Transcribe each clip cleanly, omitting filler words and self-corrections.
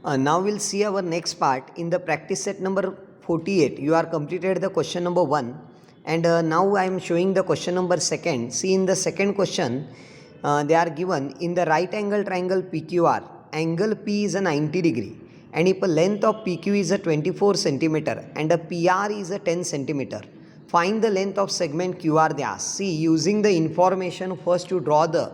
Now we'll see our next part in the practice set number 48. You are completed the question number 1 and now I am showing the question number 2nd. See, in the second question they are given in the right angle triangle PQR, angle P is a 90 degree and if a length of PQ is a 24 centimeter and a PR is a 10 centimeter. Find the length of segment QR they ask. See, using the information, first you draw the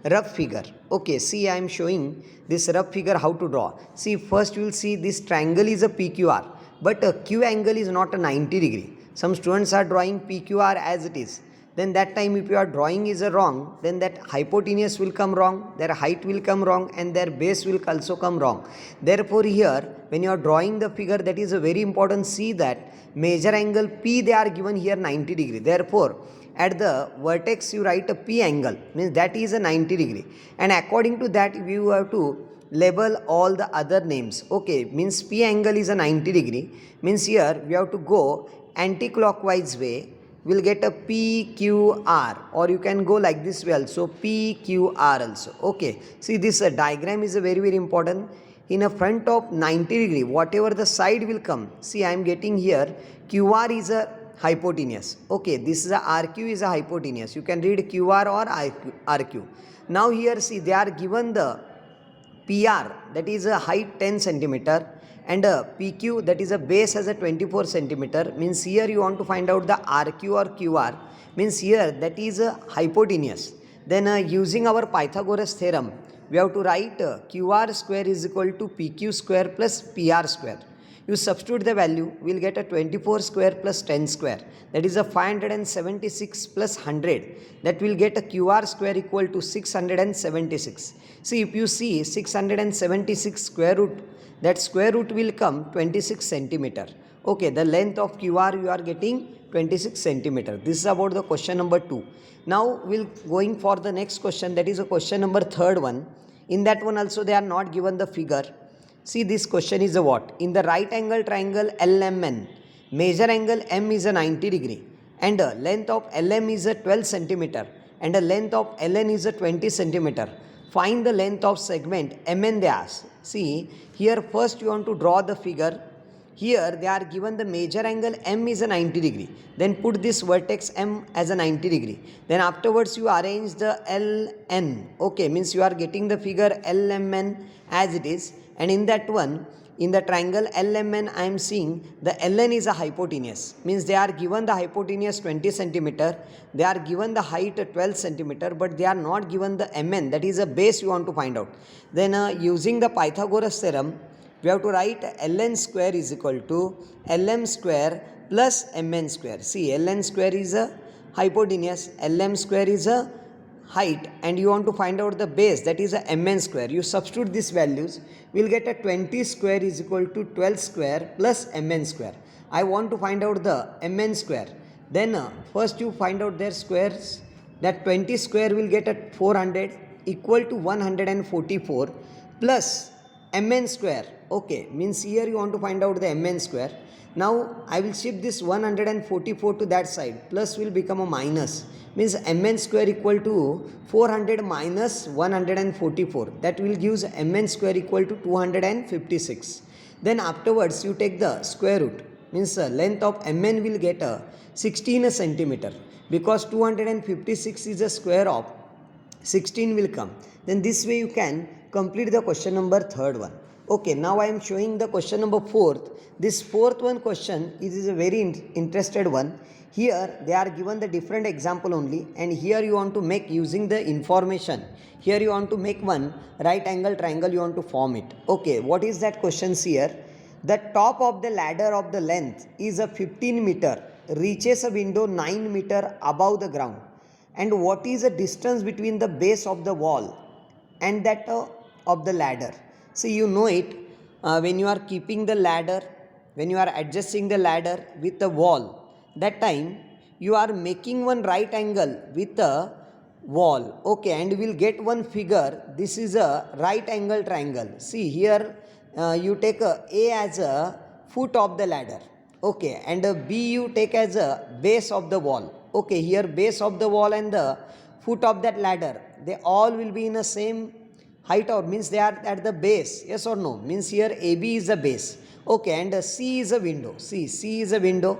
rough figure. Okay, see, I am showing this rough figure how to draw. See, first you will see this triangle is a PQR, but a Q angle is not a 90 degree. Some students are drawing PQR as it is. Then that time if your drawing is wrong, then that hypotenuse will come wrong, their height will come wrong and their base will also come wrong. Therefore here when you are drawing the figure, that is a very important. See that major angle P they are given here 90 degree. Therefore at the vertex you write a P angle, means that is a 90 degree, and according to that you have to label all the other names. Okay, means P angle is a 90 degree, means here we have to go anti-clockwise way. We'll get a PQR, or you can go like this way also, PQR also. Okay, see, this diagram is a very important. In a front of 90 degree, whatever the side will come, see, I am getting here QR is a hypotenuse. Okay, this is a RQ is a hypotenuse. You can read QR or RQ. Now here see, they are given the PR, that is a height 10 centimeter, and a PQ, that is a base as a 24 centimeter. Means here you want to find out the RQ or QR, means here that is a hypotenuse. Then using our Pythagoras theorem, we have to write QR square is equal to PQ square plus PR square. You substitute the value, we will get a 24 square plus 10 square, that is a 576 plus 100, that will get a QR square equal to 676. See, if you see 676 square root, that square root will come 26 centimeter. Okay, the length of QR you are getting 26 centimeter. This is about the question number 2. Now we'll going for the next question, that is a question number 3rd one. In that one also they are not given the figure. See, this question is a what? In the right angle triangle LMN, major angle M is a 90 degree and the length of LM is a 12 centimeter and the length of LN is a 20 centimeter. Find the length of segment MN they ask. See, here first you want to draw the figure. Here they are given the major angle M is a 90 degree. Then put this vertex M as a 90 degree. Then afterwards you arrange the LN. Okay, means you are getting the figure LMN as it is. And in that one, in the triangle LMN, I am seeing the LN is a hypotenuse. Means they are given the hypotenuse 20 centimeter. They are given the height 12 centimeter, but they are not given the MN, that is a base you want to find out. Then using the Pythagoras theorem, we have to write Ln square is equal to Lm square plus Mn square. See, Ln square is a hypotenuse, Lm square is a height, and you want to find out the base, that is a Mn square. You substitute these values, we will get a 20 square is equal to 12 square plus Mn square. I want to find out the Mn square. Then first you find out their squares. That 20 square will get at 400 equal to 144 plus Mn square. Okay, means here you want to find out the Mn square. Now I will shift this 144 to that side, plus will become a minus, means Mn square equal to 400 minus 144, that will give Mn square equal to 256. Then afterwards you take the square root, means length of Mn will get a 16 centimeter, because 256 is a square of 16 will come. Then this way you can complete the question number 3rd one. Okay, now I am showing the question number 4th. This 4th one question is a very interested one. Here they are given the different example only, and here you want to make using the information. Here you want to make one right angle triangle, you want to form it. Okay, what is that questions here? The top of the ladder of the length is a 15 meter, reaches a window 9 meter above the ground. And what is the distance between the base of the wall and that of the ladder? See, you know it, when you are keeping the ladder, when you are adjusting the ladder with the wall, that time you are making one right angle with the wall. Okay, and we will get one figure. This is a right angle triangle. See, here you take A as a foot of the ladder. Okay, and B you take as a base of the wall. Okay, here base of the wall and the foot of that ladder, they all will be in the same height or means they are at the base, yes or no, means here AB is the base, okay, and C is a window, C is a window,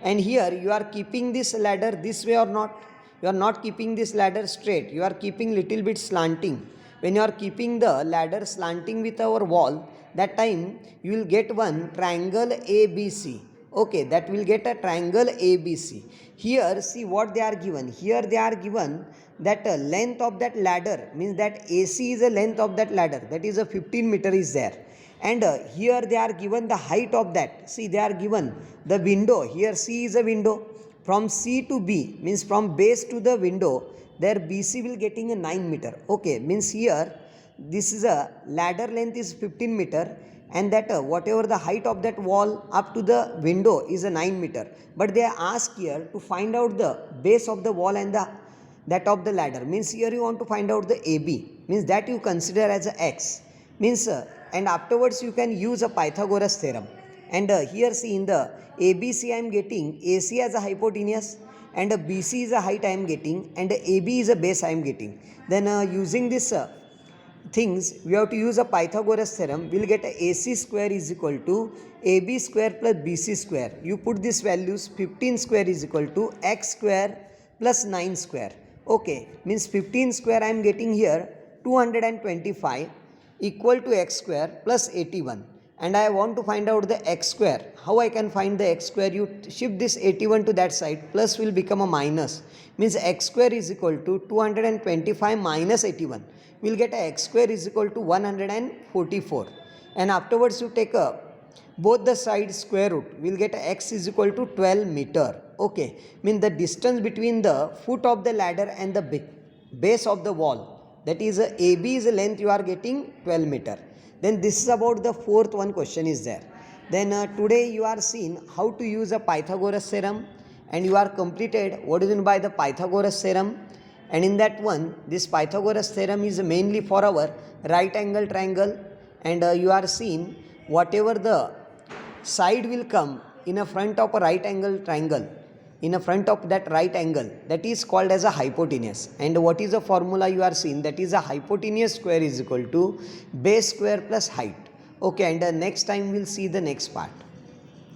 and here you are keeping this ladder this way or not, you are not keeping this ladder straight, you are keeping little bit slanting. When you are keeping the ladder slanting with our wall, that time you will get one triangle ABC, okay, that will get a triangle ABC. Here see what they are given, here they are given that length of that ladder, means that AC is a length of that ladder, that is a 15 meter is there, and here they are given the height of that, see they are given the window, here C is a window, from C to B means from base to the window, there BC will getting a 9 meter, okay, means here this is a ladder length is 15 meter, and that whatever the height of that wall up to the window is a 9 meter, but they ask here to find out the base of the wall and the that of the ladder, means here you want to find out the AB, means that you consider as a x, means and afterwards you can use a Pythagoras theorem, and here see in the ABC I am getting AC as a hypotenuse, and BC is a height I am getting, and AB is a base I am getting. Then using this things, we have to use a Pythagoras theorem, we will get a AC square is equal to AB square plus BC square. You put these values, 15 square is equal to x square plus 9 square. Okay, means 15 square I am getting here 225 equal to x square plus 81, and I want to find out the x square. How I can find the x square? You shift this 81 to that side, plus will become a minus, means x square is equal to 225 minus 81. We will get a x square is equal to 144, and afterwards you take a both the sides square root, we will get a x is equal to 12 meter. Okay, mean the distance between the foot of the ladder and the base of the wall, that is AB is the length, you are getting 12 meter. Then this is about the fourth one question is there. Then today you are seeing how to use a Pythagoras theorem, and you are completed what is meant by the Pythagoras theorem, and in that one this Pythagoras theorem is mainly for our right angle triangle, and you are seeing whatever the side will come in a front of a right angle triangle, in a front of that right angle, that is called as a hypotenuse. And what is the formula you are seeing, that is a hypotenuse square is equal to base square plus height. Okay, and next time we will see the next part.